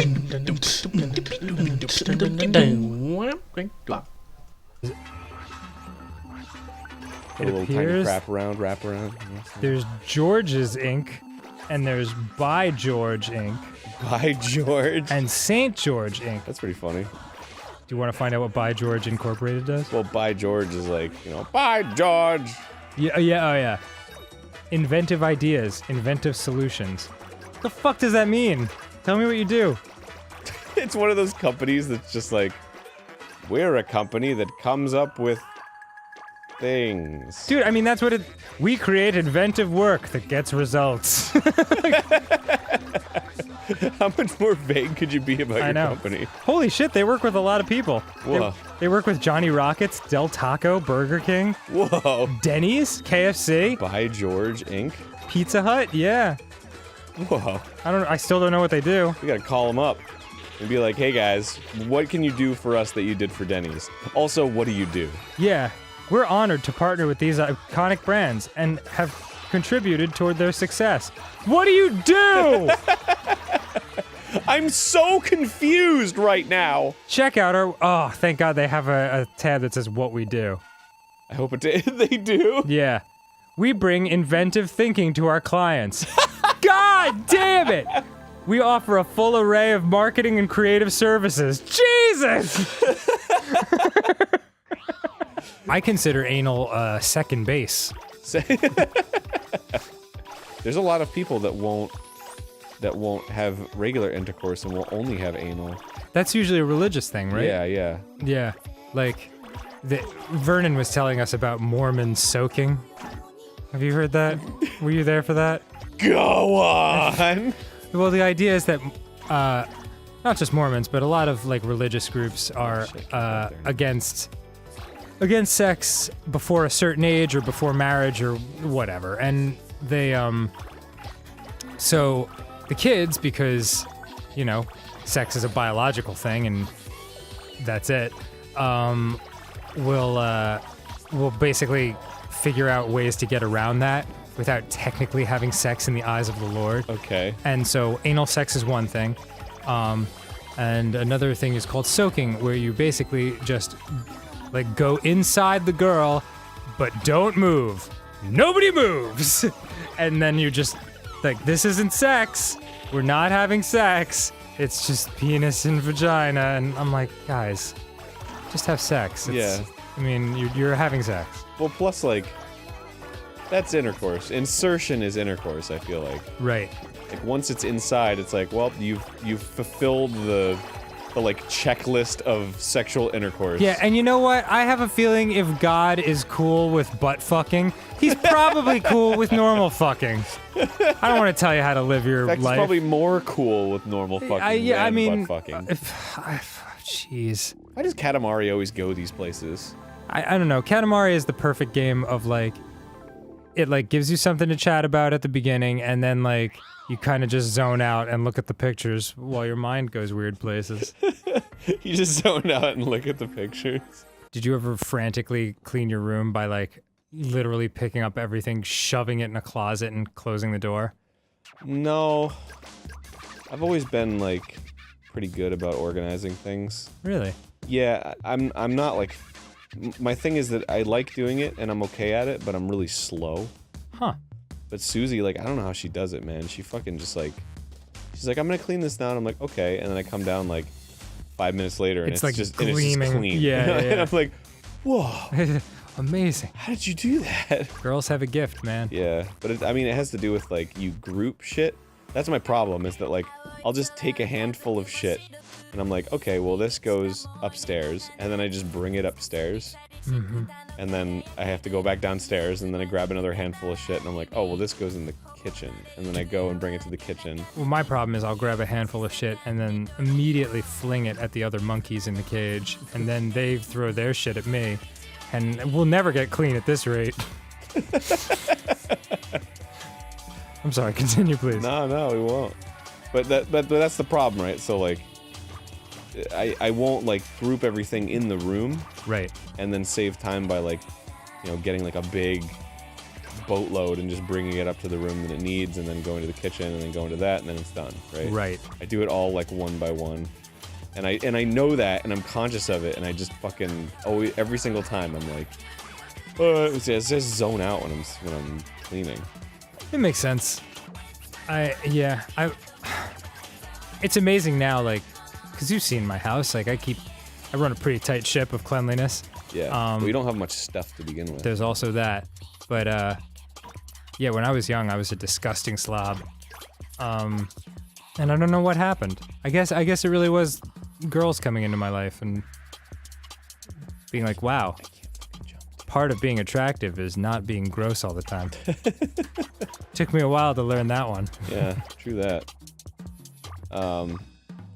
A little tiny wrap around. There's George's Ink, and there's By George Ink. By George. And St. George Ink. That's pretty funny. Do you want to find out what By George Incorporated does? Well, By George is like, By George! Yeah. Inventive ideas, inventive solutions. The fuck does that mean? Tell me what you do. It's one of those companies that's just like, we're a company that comes up with things. Dude, I mean, that's what we create inventive work that gets results. How much more vague could you be about your company? Holy shit, they work with a lot of people. Whoa. They work with Johnny Rockets, Del Taco, Burger King. Whoa. Denny's, KFC. By George Inc. Pizza Hut, yeah. Whoa. I still don't know what they do. We gotta call them up and be like, hey guys, what can you do for us that you did for Denny's? Also, what do you do? Yeah, we're honored to partner with these iconic brands and have contributed toward their success. What do you do? I'm so confused right now. Check out our... Oh, thank God they have a tab that says what we do. I hope they do. Yeah. We bring inventive thinking to our clients. God damn it! We offer a full array of marketing and creative services. Jesus! I consider anal second base. There's a lot of people that won't have regular intercourse and will only have anal. That's usually a religious thing, right? Yeah. Yeah, like, Vernon was telling us about Mormon soaking. Have you heard that? Were you there for that? Go on! Well, the idea is that, not just Mormons, but a lot of, like, religious groups are, against sex before a certain age or before marriage or whatever. And they, so the kids, because, sex is a biological thing and that's it, will basically figure out ways to get around that without technically having sex in the eyes of the Lord. Okay. And so anal sex is one thing. And another thing is called soaking, where you basically just, like, go inside the girl, but don't move. Nobody moves! And then you just, like, this isn't sex. We're not having sex. It's just penis and vagina. And I'm like, guys, just have sex. Yeah. I mean, you're having sex. Well, plus, like, that's intercourse. Insertion is intercourse, I feel like. Right. Like, once it's inside, it's like, well, you've fulfilled the like, checklist of sexual intercourse. Yeah, and you know what? I have a feeling if God is cool with butt fucking, he's probably cool with normal fucking. I don't want to tell you how to live your life. life. He's probably more cool with normal fucking than butt fucking. Jeez. Why does Katamari always go these places? I don't know. Katamari is the perfect game of, like, it, like, gives you something to chat about at the beginning, and then, like, you kind of just zone out and look at the pictures while your mind goes weird places. You just zone out and look at the pictures. Did you ever frantically clean your room by, like, literally picking up everything, shoving it in a closet, and closing the door? No. I've always been, like, pretty good about organizing things. Really? Yeah, I'm not, like... My thing is that I like doing it, and I'm okay at it, but I'm really slow. Huh. But Susie, like, I don't know how she does it, man. She fucking just, like... She's like, I'm gonna clean this down. I'm like, okay. And then I come down, like, 5 minutes later, and it's like just gleaming. And it's just clean. Yeah, yeah. And I'm like, whoa. Amazing. How did you do that? Girls have a gift, man. Yeah, but I mean, it has to do with, like, you group shit. That's my problem, is that, like, I'll just take a handful of shit, and I'm like, okay, well, this goes upstairs, and then I just bring it upstairs. Mm-hmm. And then I have to go back downstairs, and then I grab another handful of shit, and I'm like, oh, well, this goes in the kitchen. And then I go and bring it to the kitchen. Well, my problem is I'll grab a handful of shit and then immediately fling it at the other monkeys in the cage, and then they throw their shit at me, and we'll never get clean at this rate. I'm sorry, continue, please. No, we won't. But that's the problem, right? So, like, I won't, like, group everything in the room. Right. And then save time by, like, you know, getting, like, a big boatload and just bringing it up to the room that it needs, and then going to the kitchen, and then going to that, and then it's done, right? Right. I do it all like one by one, and I know that, and I'm conscious of it, and I just fucking always every single time I'm like, it's just zone out when I'm cleaning. It makes sense. It's amazing now, like, because you've seen my house, like, I run a pretty tight ship of cleanliness. Yeah, we don't have much stuff to begin with. There's also that, but, yeah, when I was young, I was a disgusting slob. And I don't know what happened. I guess it really was girls coming into my life and being like, wow, part of being attractive is not being gross all the time. Took me a while to learn that one. Yeah, true that. I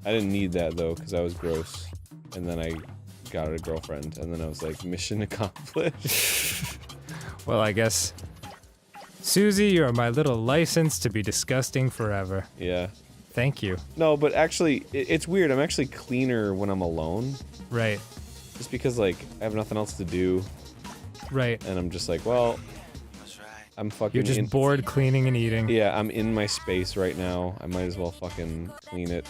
didn't need that though, because I was gross, and then I got a girlfriend, and then I was like, mission accomplished. Well, I guess, Susie, you're my little license to be disgusting forever. Yeah. Thank you. No, but actually, it's weird. I'm actually cleaner when I'm alone. Right. Just because, like, I have nothing else to do. Right. And I'm just like, well, I'm fucking. You're just bored cleaning and eating. Yeah, I'm in my space right now. I might as well fucking clean it.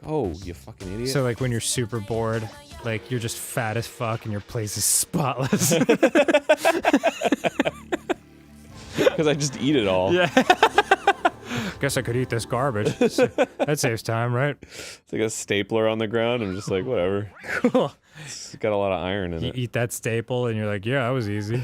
Oh, you fucking idiot. So, like, when you're super bored, like, you're just fat as fuck and your place is spotless. Because I just eat it all. Yeah. Guess I could eat this garbage. That saves time, right? It's like a stapler on the ground. I'm just like, whatever. Cool. It's got a lot of iron in You it. eat that staple and you're like, yeah, that was easy.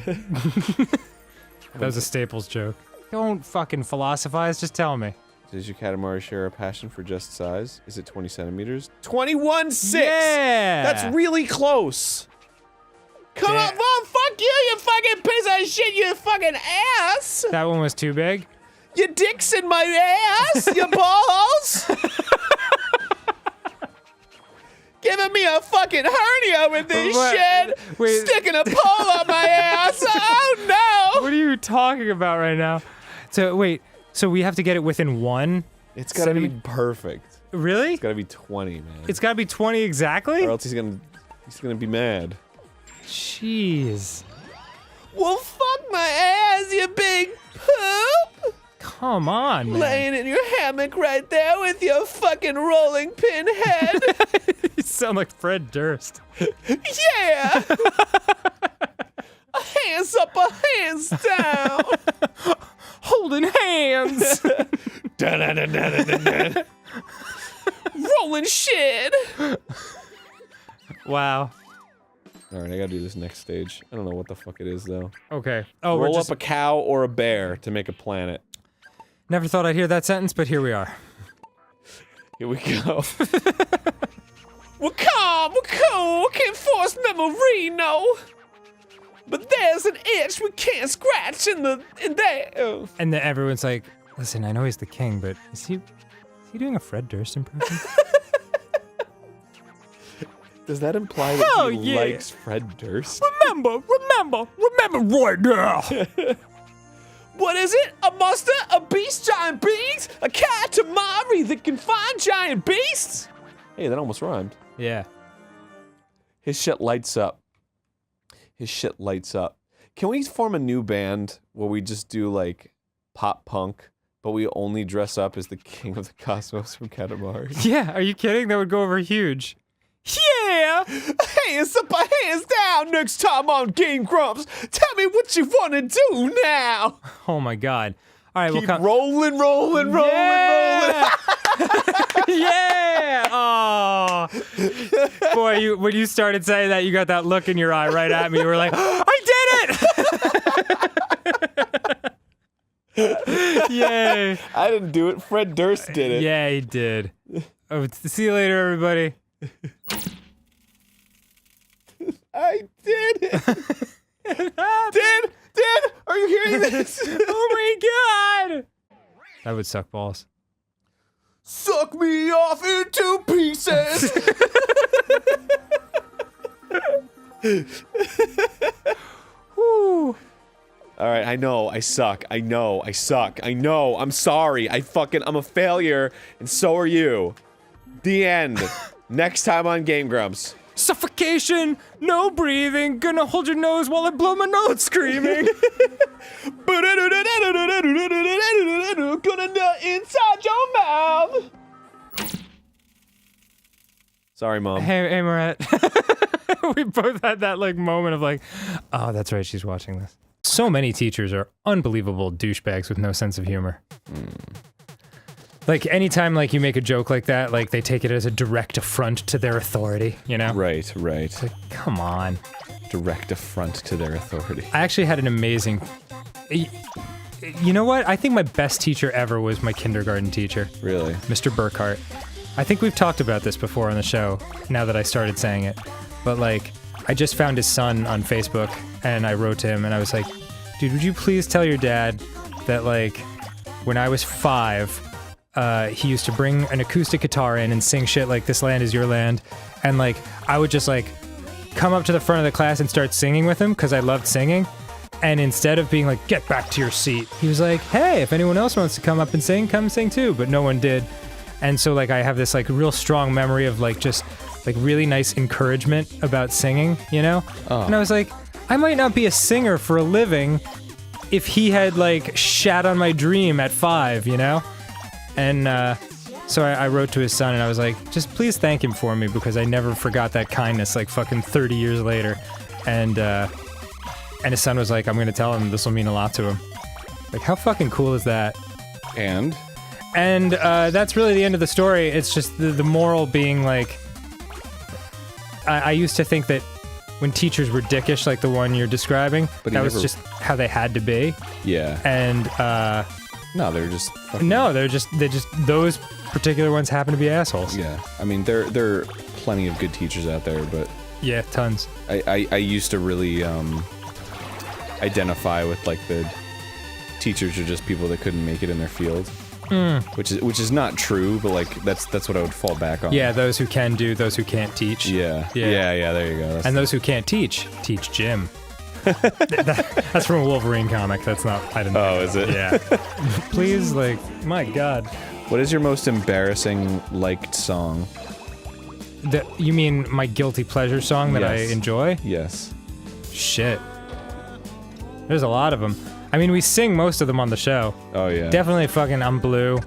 That was a Staples joke. Don't fucking philosophize, just tell me. Does your Katamari share a passion for just size? Is it 20 centimeters? 21.6! Yeah! That's really close! Come Yeah. on, well, fuck you, you fucking piece of shit, you fucking ass! That one was too big? Your dick's in my ass, you balls! Giving me a fucking hernia with this What? shit! Wait. Sticking a pole up my ass! Oh no! What are you talking about right now? So, wait, so we have to get it within 1? It's gotta be perfect. Really? It's gotta be 20, man. It's gotta be 20 exactly? Or else he's gonna be mad. Jeez. Well, fuck my ass, you big poop! Come on, man. Laying in your hammock right there with your fucking rolling pin head. You sound like Fred Durst. Yeah! A hands up, a hands down. Holding hands. Da-da-da-da-da-da. Rolling shit. Wow. All right, I gotta do this next stage. I don't know what the fuck it is though. Okay. Oh, Roll we're just up a cow or a bear to make a planet. never thought I'd hear that sentence, but here we are. Here we go. We're calm, we're cool, we can't force memory, no. But there's an itch we can't scratch in there. Oh. And then everyone's like, listen, I know he's the king, but is he doing a Fred Durst impression? Does that imply that Hell he yeah. likes Fred Durst? remember right now. What is it? A monster? A beast? Giant beings? A Katamari that can find giant beasts? Hey, that almost rhymed. Yeah. His shit lights up. His shit lights up. Can we form a new band where we just do like pop punk, but we only dress up as the king of the cosmos from Katamari? Yeah, are you kidding? That would go over huge. Yeah! Hands up, hands down next time on Game Grumps. Tell me what you want to do now. Oh my god. All right, Keep we'll come. rolling. Yeah! Yeah! Oh. Boy, when you started saying that, you got that look in your eye right at me. You were like, I did it! Yay. I didn't do it. Fred Durst did it. Yeah, he did. Oh, see you later, everybody. I did it. Did? Are you hearing this? Oh my god! That would suck balls. Suck me off into pieces. Whew. All right, I know, I suck. I know, I suck. I know, I'm sorry. I'm a failure, and so are you. The end. Next time on Game Grumps. Suffocation, no breathing, gonna hold your nose while I blow my nose screaming. Gonna nut inside your mouth. Sorry, Mom. Hey, Morat. We both had that like moment of like, oh, that's right, she's watching this. So many teachers are unbelievable douchebags with no sense of humor. Like anytime like you make a joke like that, like they take it as a direct affront to their authority, you know? Right. It's like, come on. Direct affront to their authority. I actually had an amazing... You know what? I think my best teacher ever was my kindergarten teacher. Really? Mr. Burkhart. I think we've talked about this before on the show, now that I started saying it. But like, I just found his son on Facebook, and I wrote to him, and I was like, dude, would you please tell your dad that like, when I was 5... he used to bring an acoustic guitar in and sing shit like "This Land Is Your Land," and like I would just like come up to the front of the class and start singing with him because I loved singing. And instead of being like "Get back to your seat," he was like, "Hey, if anyone else wants to come up and sing, come sing too." But no one did, and so like I have this like real strong memory of like just like really nice encouragement about singing, you know. And I was like, I might not be a singer for a living if he had like shat on my dream at 5, you know. And so I wrote to his son and I was like, just please thank him for me because I never forgot that kindness like fucking 30 years later. And his son was like, I'm gonna tell him this will mean a lot to him. Like, how fucking cool is that? And that's really the end of the story. It's just the moral being like, I used to think that when teachers were dickish like the one you're describing, but that was just how they had to be. Yeah. And no, they're just fucking... No, they just those particular ones happen to be assholes. Yeah, I mean there are plenty of good teachers out there, but yeah, tons. I used to really identify with like the teachers are just people that couldn't make it in their field, which is not true, but like that's what I would fall back on. Yeah, those who can do, those who can't teach. Yeah. There you go. And those who can't teach gym. That's from a Wolverine comic. That's not. I don't know. Oh, is it? Yeah. Please, like, my God. What is your most embarrassing liked song? You mean my guilty pleasure song that I enjoy? Yes. Shit. There's a lot of them. I mean, we sing most of them on the show. Oh yeah. Definitely fucking "I'm Blue"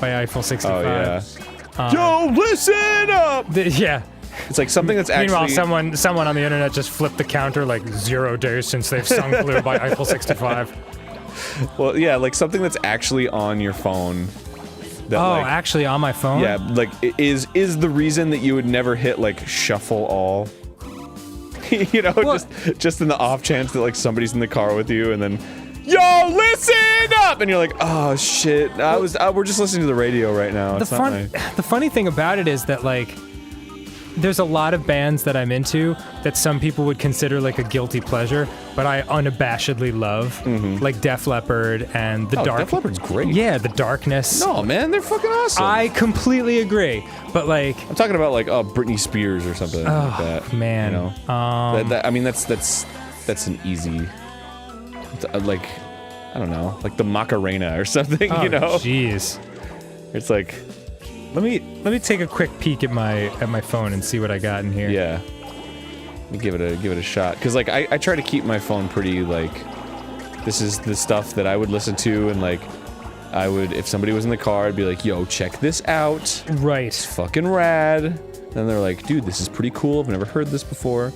by Eiffel 65. Oh yeah. Yo, listen up. Yeah. It's like something that's actually... Meanwhile, someone on the internet just flipped the counter like 0 days since they've sung Blue by Eiffel 65. Well, yeah, like something that's actually on your phone. That, like, actually on my phone? Yeah, like, is the reason that you would never hit, like, shuffle all? You know, well, just in the off chance that, like, somebody's in the car with you and then... Yo, listen up! And you're like, oh, shit. We're just listening to the radio right now. The funny thing about it is that, like... There's a lot of bands that I'm into that some people would consider like a guilty pleasure, but I unabashedly love, like Def Leppard and the Dark. Def Leppard's great. Yeah, the Darkness. No, man, they're fucking awesome. I completely agree, but like I'm talking about like Britney Spears or something like that. Man, you know, I mean that's an easy, like I don't know, like the Macarena or something. You know, jeez, it's like. Let me take a quick peek at my phone and see what I got in here. Yeah. Let me give it a shot. Cause like I try to keep my phone pretty like this is the stuff that I would listen to and like I would if somebody was in the car I'd be like, yo, check this out. Right. It's fucking rad. Then they're like, dude, this is pretty cool. I've never heard this before.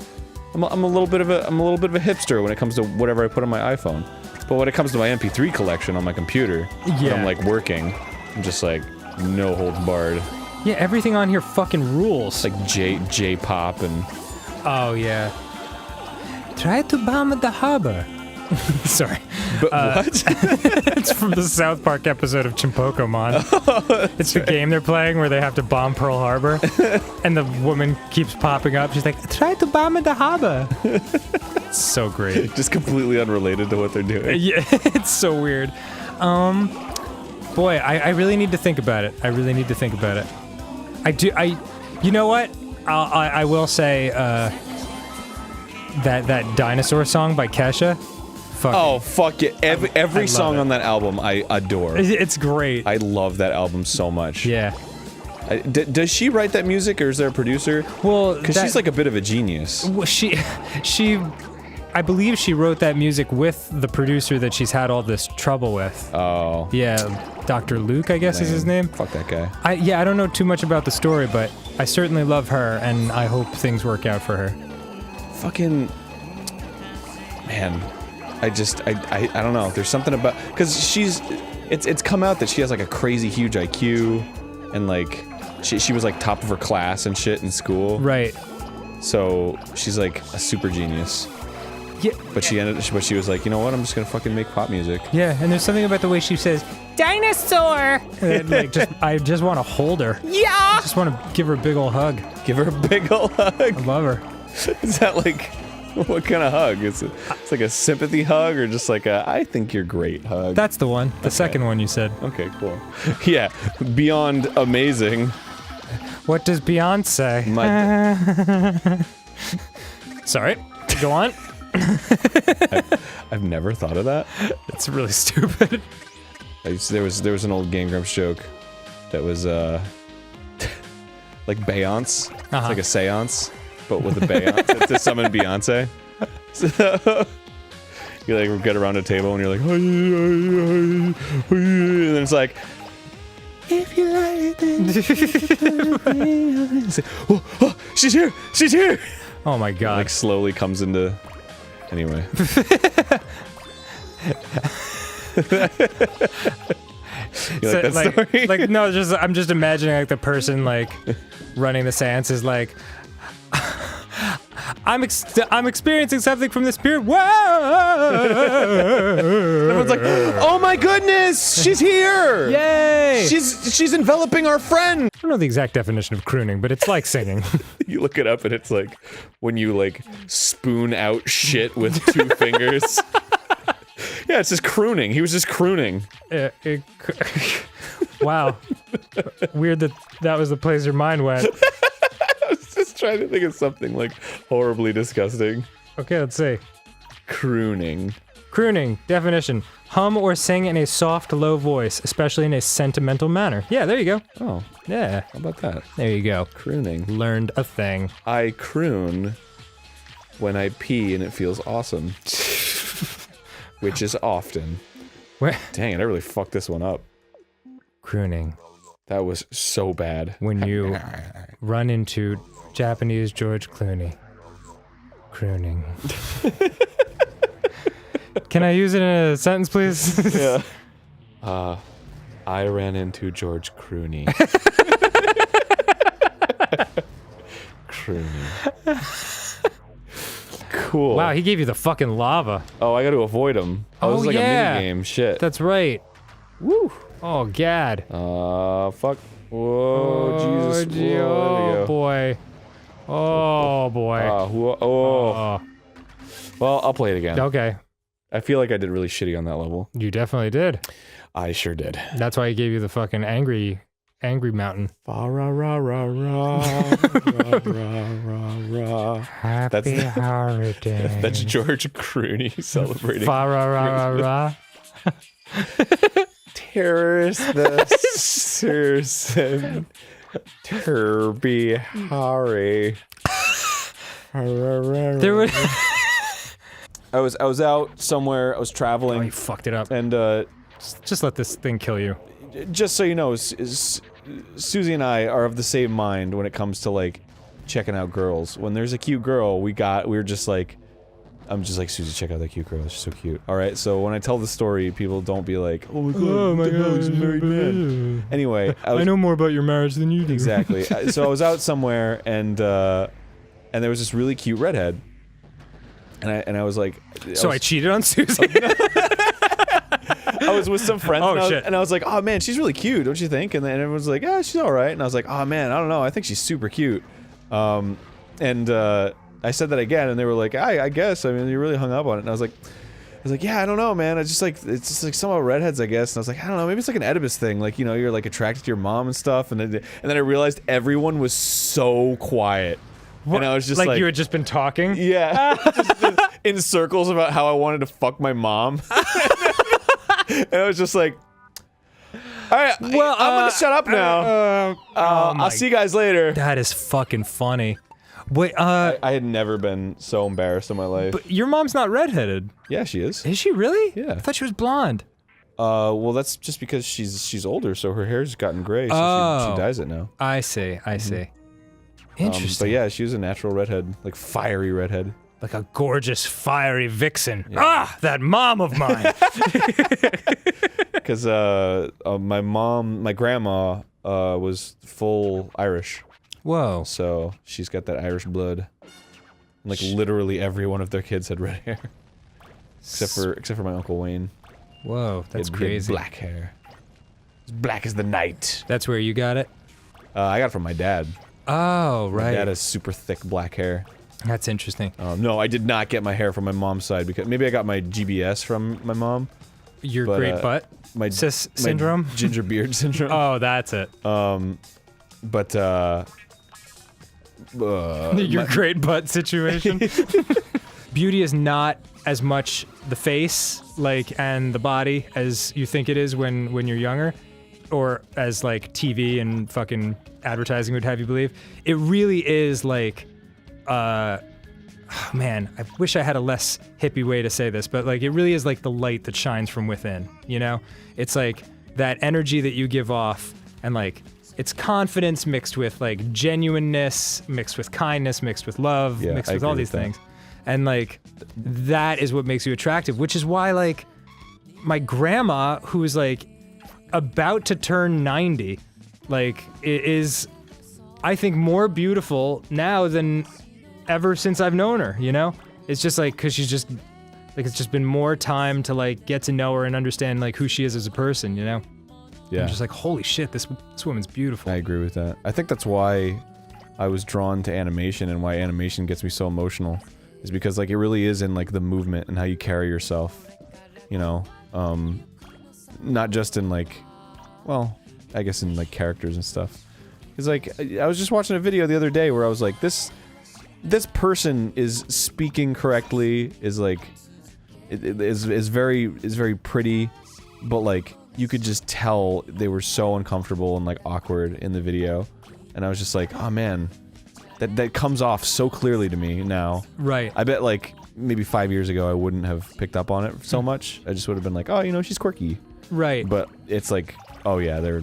I'm a little bit of a hipster when it comes to whatever I put on my iPhone. But when it comes to my MP3 collection on my computer, when I'm like working, I'm just like no holds barred. Yeah, everything on here fucking rules. Like J-pop and... Oh, yeah. Try to bomb the harbor. Sorry. But what? It's from the South Park episode of Chimpokomon. It's the game they're playing where they have to bomb Pearl Harbor. And the woman keeps popping up. She's like, try to bomb the harbor. It's so great. Just completely unrelated to what they're doing. Yeah, it's so weird. Boy, I really need to think about it. I really need to think about it. You know what? I will say, that dinosaur song by Kesha. Fuck it. Every song on that album I adore. It's great. I love that album so much. Yeah. Does she write that music, or is there a producer? Well, because she's like a bit of a genius. Well, I believe she wrote that music with the producer that she's had all this trouble with. Oh. Yeah, Dr. Luke, I guess is his name. Fuck that guy. I don't know too much about the story, but I certainly love her, and I hope things work out for her. Fucking... Man. I don't know. There's something about... Because she's... It's come out that she has like a crazy huge IQ, and like... She was like top of her class and shit in school. Right. So, she's like a super genius. Yeah. But she was like, you know what, I'm just gonna fucking make pop music. Yeah, and there's something about the way she says, dinosaur! And, like, I just want to hold her. Yeah! I just want to give her a big ol' hug. Give her a big ol' hug. I love her. Is that like, what kind of hug? It's like a sympathy hug, or just like a, I think you're great hug? That's the one. The second one you said. Okay, cool. Yeah, beyond amazing. What does Beyonce? Sorry, go on. I've never thought of that. It's really stupid. There was an old Game Grumps joke that was like Beyonce. It's like a seance, but with a Beyonce to summon Beyonce. So you like get around a table and you're like, and then it's like, if you like it, oh, she's here, she's here. Oh my god! Like slowly comes into. Anyway. You like that story? Like no, I'm just imagining like the person like running the seance is like, I'm experiencing something from the spirit. Whoa! Everyone's like, oh my goodness, she's here! Yay! She's enveloping our friend. I don't know the exact definition of crooning, but it's like singing. You look it up and it's like when you like spoon out shit with 2 fingers. Yeah, it's just crooning. He was just crooning. Wow. Weird that was the place your mind went. I was just trying to think of something like horribly disgusting. Okay, let's see. Crooning. Crooning, definition. Hum or sing in a soft, low voice, especially in a sentimental manner. Yeah, there you go. Oh. Yeah. How about that? There you go. Crooning. Learned a thing. I croon when I pee and it feels awesome. Which is often. Where? Dang it, I really fucked this one up. Crooning. That was so bad. When you run into Japanese George Clooney. Crooning. Can I use it in a sentence, please? Yeah. I ran into George Clooney. Clooney. Cool. Wow, he gave you the fucking lava. Oh, I gotta avoid him. Oh, this is like a mini game. Shit. That's right. Woo. Oh, gad. Fuck. Whoa, Jesus. Whoa, oh, boy. Oh, boy. Oh. Well, I'll play it again. Okay. I feel like I did really shitty on that level. You definitely did. I sure did. That's why he gave you the fucking angry mountain. Fa ra ra ra ra ra ra ra ra. Happy holiday. That's George Clooney celebrating. Fa ra ra ra ra. Terrorist the Sursen. Turby Harry. There would. I was out somewhere. I was traveling. Oh, you fucked it up. And just let this thing kill you. Just so you know, Susie and I are of the same mind when it comes to like checking out girls. When there's a cute girl, we're just like, I'm just like, Susie, check out that cute girl. She's so cute. All right. So when I tell the story, people don't be like, oh my god, he's a married man. Anyway, I know more about your marriage than you do. Exactly. So I was out somewhere and there was this really cute redhead. And I was like... I cheated on Susie? I was with some friends shit. And I was like, oh man, she's really cute, don't you think? And then everyone was like, yeah, she's alright. And I was like, oh man, I don't know, I think she's super cute. I said that again and they were like, I guess, I mean, you really hung up on it. And I was like, yeah, I don't know, man, it's just like some of redheads, I guess. And I was like, I don't know, maybe it's like an Oedipus thing, like, you know, you're like attracted to your mom and stuff. And then I realized everyone was so quiet. What? And I was just like, you had just been talking? Yeah. just in circles about how I wanted to fuck my mom. And I was just like, right, well, I'm gonna shut up now. I'll see you guys later. That is fucking funny. Wait, I had never been so embarrassed in my life. but your mom's not redheaded. Yeah, she is. Is she really? Yeah. I thought she was blonde. Well, that's just because she's older, so her hair's gotten gray, so she dyes it now. I see. Interesting. But yeah, she was a natural redhead, like fiery redhead. Like a gorgeous, fiery vixen. Yeah. Ah, that mom of mine. Because my grandma was full Irish. Whoa. So she's got that Irish blood. Like literally every one of their kids had red hair, except for my Uncle Wayne. Whoa, that's he had crazy. Black hair, as black as the night. That's where you got it? I got it from my dad. Oh, right. My dad has super thick black hair. That's interesting. No, I did not get my hair from my mom's side because maybe I got my GBS from my mom. Your great butt? My cis syndrome? My ginger beard syndrome. Oh, that's it. But your great butt situation. Beauty is not as much the face, like, and the body as you think it is when you're younger, or as like TV and fucking advertising would have you believe. It really is like, man, I wish I had a less hippie way to say this, but like it really is like the light that shines from within, you know? It's like that energy that you give off, and like it's confidence mixed with like genuineness, mixed with kindness, mixed with love, mixed with all these things. And like that is what makes you attractive, which is why like my grandma, who's like about to turn 90, like is I think more beautiful now than ever since I've known her, you know? It's just like, cause she's just, like it's just been more time to like get to know her and understand like who she is as a person, you know? Yeah. I'm just like, holy shit, this woman's beautiful. I agree with that. I think that's why I was drawn to animation and why animation gets me so emotional, is because like it really is in like the movement and how you carry yourself, you know? Not just in like, well, I guess in like characters and stuff. It's like, I was just watching a video the other day where I was like, this person is speaking correctly, is like, is very pretty, but like, you could just tell they were so uncomfortable and like awkward in the video. And I was just like, oh man, that comes off so clearly to me now. Right. I bet like maybe 5 years ago I wouldn't have picked up on it so much. I just would have been like, oh, you know, she's quirky. Right. But it's like, oh yeah,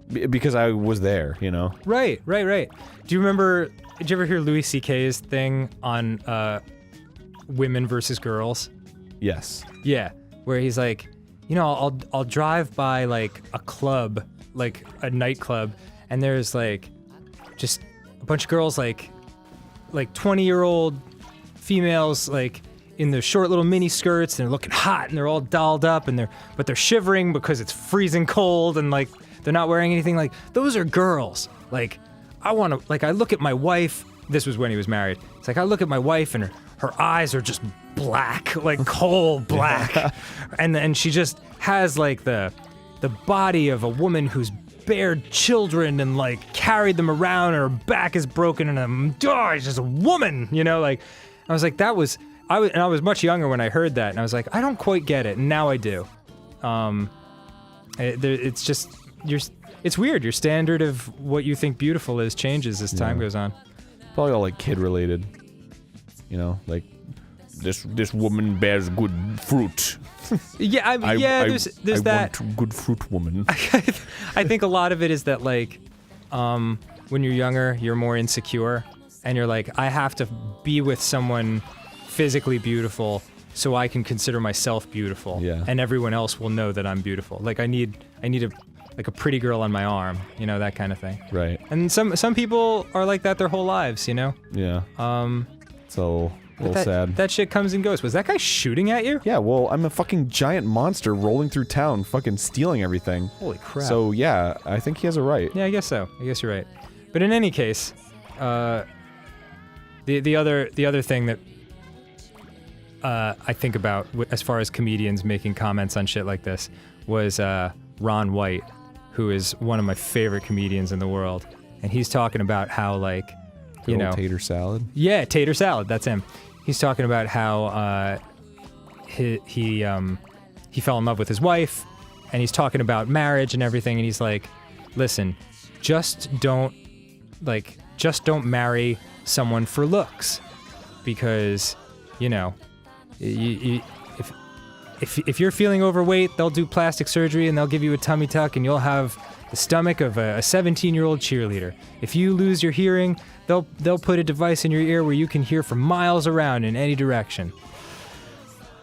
because I was there, you know? Right. Do you remember, did you ever hear Louis C.K.'s thing on women versus girls? Yes. Yeah, where he's like, you know, I'll drive by like a club, like a nightclub, and there's like just a bunch of girls like 20-year-old females like in their short little mini skirts, and they're looking hot and they're all dolled up and they're shivering because it's freezing cold, and like they're not wearing anything. Like those are girls. Like I look at my wife. This was when he was married. It's like I look at my wife and her eyes are just black, like coal black. and she just has like the body of a woman who's bared children and like carried them around, and her back is broken, and she's just a woman, you know? Like I was like, I was much younger when I heard that, and I was like, I don't quite get it, and now I do. It's just it's weird. Your standard of what you think beautiful is changes as time goes on. Probably all like kid related, you know, like this woman bears good fruit. Yeah, there's that. I want good fruit woman. I think a lot of it is that like, when you're younger, you're more insecure, and you're like, I have to be with someone physically beautiful so I can consider myself beautiful. Yeah. And everyone else will know that I'm beautiful. Like I need a pretty girl on my arm, you know, that kind of thing. Right. And some people are like that their whole lives, you know? Yeah. So a little sad. That shit comes and goes. Was that guy shooting at you? Yeah, well, I'm a fucking giant monster rolling through town, fucking stealing everything. Holy crap. So yeah, I think he has a right. Yeah, I guess so. I guess you're right. But in any case, the other thing that I think about as far as comedians making comments on shit like this was Ron White, who is one of my favorite comedians in the world, and he's talking about how like, you know, tater salad. Yeah, tater salad. That's him. He's talking about how he fell in love with his wife, and he's talking about marriage and everything, and he's like, listen, just don't marry someone for looks, because, you know, if you're feeling overweight, they'll do plastic surgery and they'll give you a tummy tuck and you'll have the stomach of a 17-year-old cheerleader. If you lose your hearing, they'll put a device in your ear where you can hear for miles around in any direction.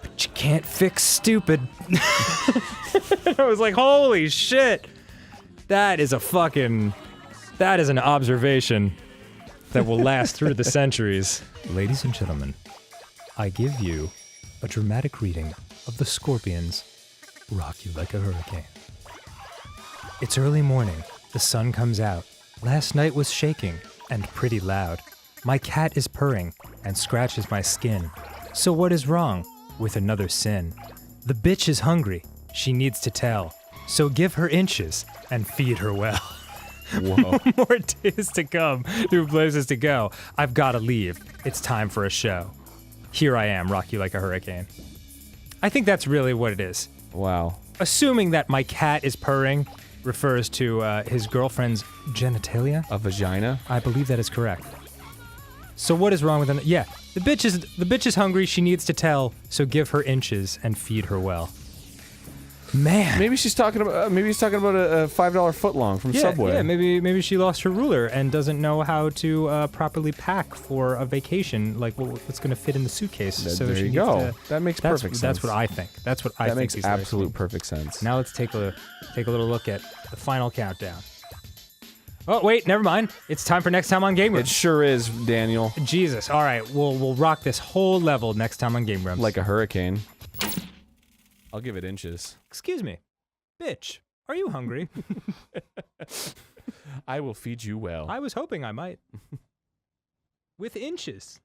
But you can't fix stupid. I was like, holy shit. That is an observation that will last through the centuries. Ladies and gentlemen, I give you a dramatic reading of the Scorpions' Rock You Like a Hurricane. It's early morning. The sun comes out. Last night was shaking, and pretty loud. My cat is purring and scratches my skin. So what is wrong with another sin? The bitch is hungry. She needs to tell. So give her inches and feed her well. Whoa. More days to come, new places to go. I've got to leave. It's time for a show. Here I am, rock you like a hurricane. I think that's really what it is. Wow. Assuming that my cat is purring refers to his girlfriend's genitalia. A vagina? I believe that is correct. So what is wrong with an... Yeah, the bitch is hungry, she needs to tell, so give her inches and feed her well. Man. Maybe he's talking about a $5 footlong from Subway. Yeah, maybe she lost her ruler and doesn't know how to properly pack for a vacation, like what's going to fit in the suitcase. There you go. That makes perfect sense. That's what I think. That makes absolute perfect sense. Now let's take a little look at the final countdown. Oh wait, never mind. It's time for next time on Game Grumps. It sure is, Daniel. Jesus. All right, we'll rock this whole level next time on Game Grumps. Like a hurricane. I'll give it inches. Excuse me. Bitch, are you hungry? I will feed you well. I was hoping I might. With inches.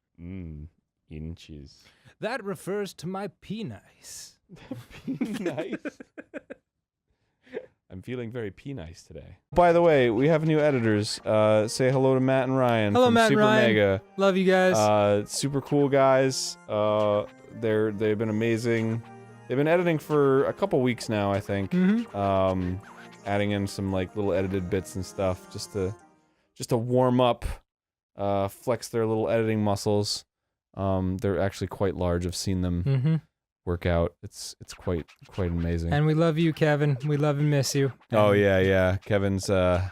Inches. That refers to my penis. Nice. I'm feeling very nice today. By the way, we have new editors. Say hello to Matt and Ryan. Hello, from Matt Super and Ryan. Mega. Love you guys. Super cool guys. They've been amazing. They've been editing for a couple weeks now, I think. Mm-hmm. Adding in some like little edited bits and stuff just to warm up, flex their little editing muscles. They're actually quite large. I've seen them work out. It's quite amazing. And we love you, Kevin. We love and miss you. Oh yeah. Kevin's out.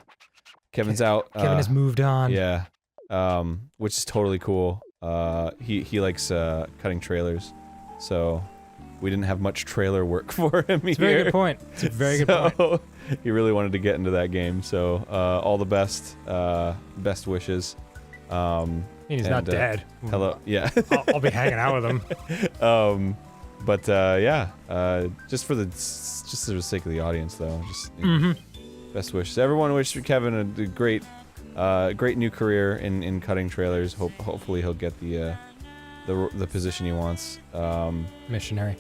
Kevin has moved on. Yeah. Which is totally cool. He likes cutting trailers, so we didn't have much trailer work for him here. It's a very good point. It's a very good point. He really wanted to get into that game, so all the best wishes. He's not dead. Hello, yeah. I'll be hanging out with him. But just for the sake of the audience, though, just best wishes. Everyone wish Kevin a great new career in cutting trailers. Hopefully he'll get the position he wants. Missionary.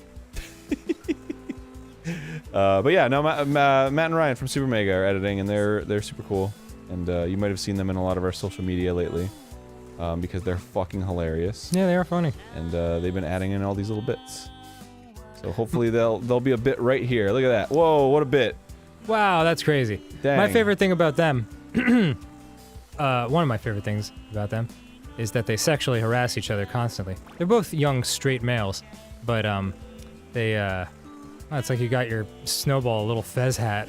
But yeah, no, Matt and Ryan from Super Mega are editing, and they're super cool. And you might have seen them in a lot of our social media lately, because they're fucking hilarious. Yeah, they are funny. And they've been adding in all these little bits. So hopefully there'll be a bit right here. Look at that. Whoa, what a bit. Wow, that's crazy. Dang. My favorite thing about them, one of my favorite things about them, is that they sexually harass each other constantly. They're both young, straight males, but it's like you got your Snowball little fez hat.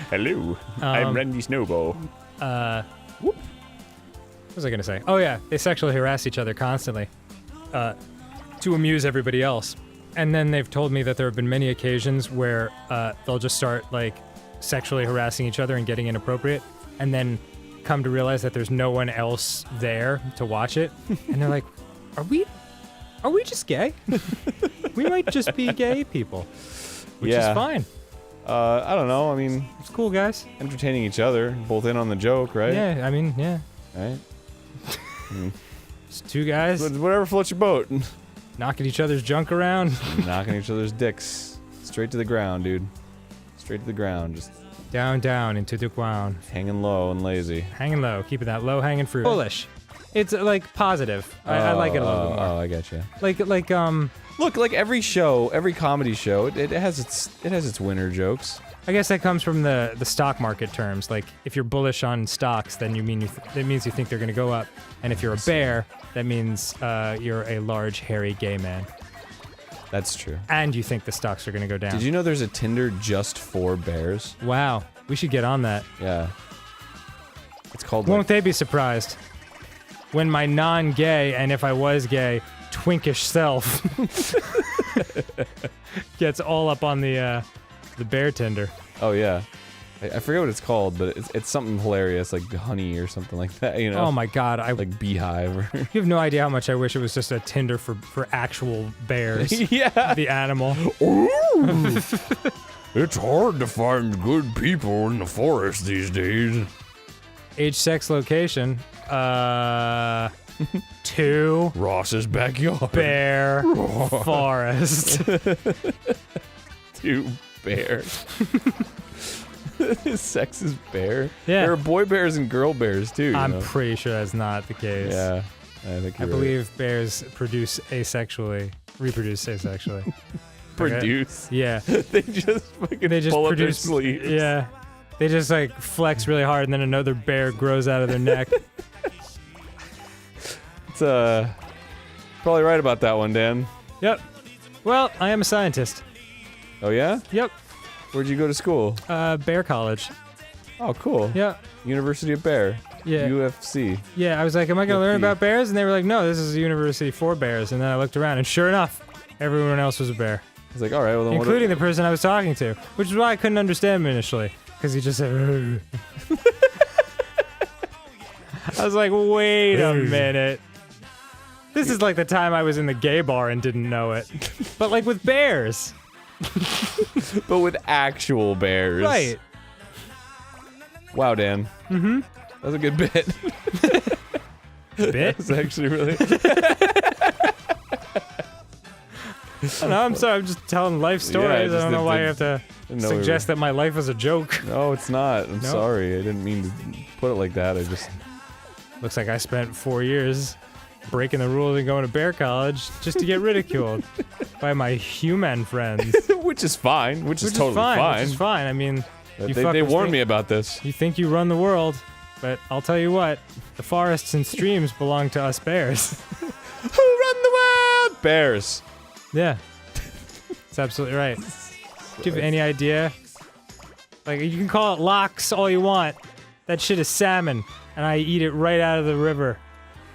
Hello, I'm Randy Snowball. What was I gonna say? Oh yeah, they sexually harass each other constantly, to amuse everybody else. And then they've told me that there have been many occasions where they'll just start like sexually harassing each other and getting inappropriate, and then come to realize that there's no one else there to watch it, and they're like, are we just gay? We might just be gay people, which is fine. I don't know. I mean, it's cool, guys. Entertaining each other, both in on the joke, right? Yeah, I mean, yeah. Right? It's two guys whatever floats your boat. knocking each other's junk around. Knocking each other's dicks. Straight to the ground, dude. Straight to the ground. Just down into the ground. hanging low and lazy. Hanging low. Keeping that low-hanging fruit. Foolish. It's like positive. I like it a little bit more. Oh, I gotcha. Like Look, like every show, every comedy show, it has its winner jokes. I guess that comes from the stock market terms. Like, if you're bullish on stocks, then that means you think they're going to go up. And if you're a bear, that means you're a large, hairy, gay man. That's true. And you think the stocks are going to go down. Did you know there's a Tinder just for bears? Wow. We should get on that. Yeah. It's called. Won't they be surprised when my non-gay, and if I was gay, twinkish self gets all up on the bear Tinder? Oh yeah, I forget what it's called, but it's something hilarious like honey or something like that. You know? Oh my god, like beehive. Or you have no idea how much I wish it was just a Tinder for actual bears. Yeah, the animal. It's hard to find good people in the forest these days. Age, sex, location. 2. Ross's backyard. Bear. Forest. 2 bear. Sex is bear. Yeah. There are boy bears and girl bears too. I'm pretty sure that's not the case. Yeah, I think you're right. believe bears reproduce asexually. Produce. Yeah. They just fucking pull up their sleeves. Yeah. They just like flex really hard and then another bear grows out of their neck. It's probably right about that one, Dan. Yep. Well, I am a scientist. Oh yeah? Yep. Where'd you go to school? Bear College. Oh, cool. Yeah. University of Bear. Yeah. UFC. Yeah, I was like, am I gonna learn about bears? And they were like, no, this is a university for bears. And then I looked around and sure enough, everyone else was a bear. I was like, all right, well then including the person I was talking to, which is why I couldn't understand him initially. Because he just said, "Ugh." I was like, wait a minute. This is like the time I was in the gay bar and didn't know it. But like with bears. But with actual bears. Right. Wow, Dan. Mm-hmm. That was a good bit. Bit? That was actually really... No, I'm sorry, I'm just telling life stories. Yeah, I don't know why you have to suggest that my life was a joke. No, it's not. I'm sorry. I didn't mean to put it like that. I just... Looks like I spent 4 years breaking the rules and going to bear college just to get ridiculed by my human friends. Which is fine. Which is totally fine. Which is fine. I mean, they warned me about this. You think you run the world, but I'll tell you what, the forests and streams belong to us bears. Who run the world? Bears. Yeah. That's absolutely right. Do you have any idea? Like, you can call it lox all you want. That shit is salmon, and I eat it right out of the river.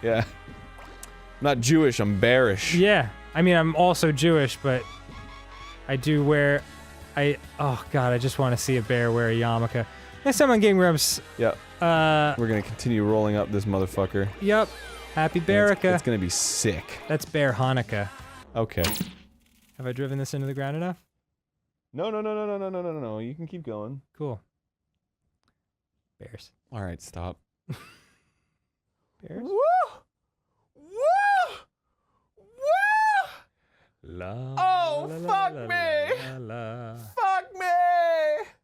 Yeah. I'm not Jewish, I'm bearish. Yeah. I mean, I'm also Jewish, but I do wear... oh god, I just want to see a bear wear a yarmulke. Next time on Game Grumps... Yep. We're gonna continue rolling up this motherfucker. Yep. Happy Bearica. It's gonna be sick. That's Bear Hanukkah. Okay. Have I driven this into the ground enough? No. You can keep going. Cool. Bears. All right, stop. Bears? Woo! Woo! Woo! La, Oh, la, la, fuck la, la, me!